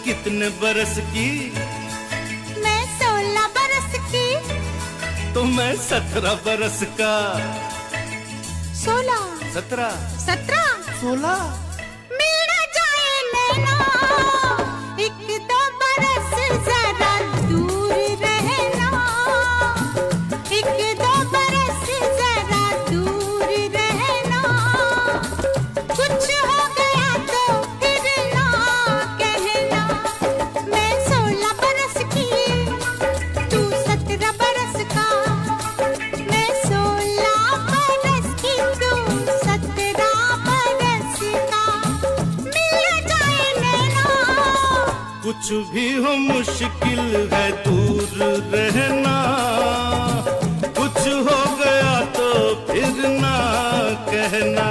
कितने बरस की? मैं 16 बरस की। तो मैं 17 बरस का। 16 17 17 16 मिल जाए नैना, एक दो बरस जरा दूर रहना, एक दो बरस जरा दूर रहना, कुछ हो गया तो फिर ना कहना। मैं 16 बरस की, तू 17 बरस का। मैं 16 बरस की, तू 17 बरस का। मिल जाए नैना, कुछ भी हो मुश्किल है दूर रहना, कुछ हो गया तो फिर ना कहना।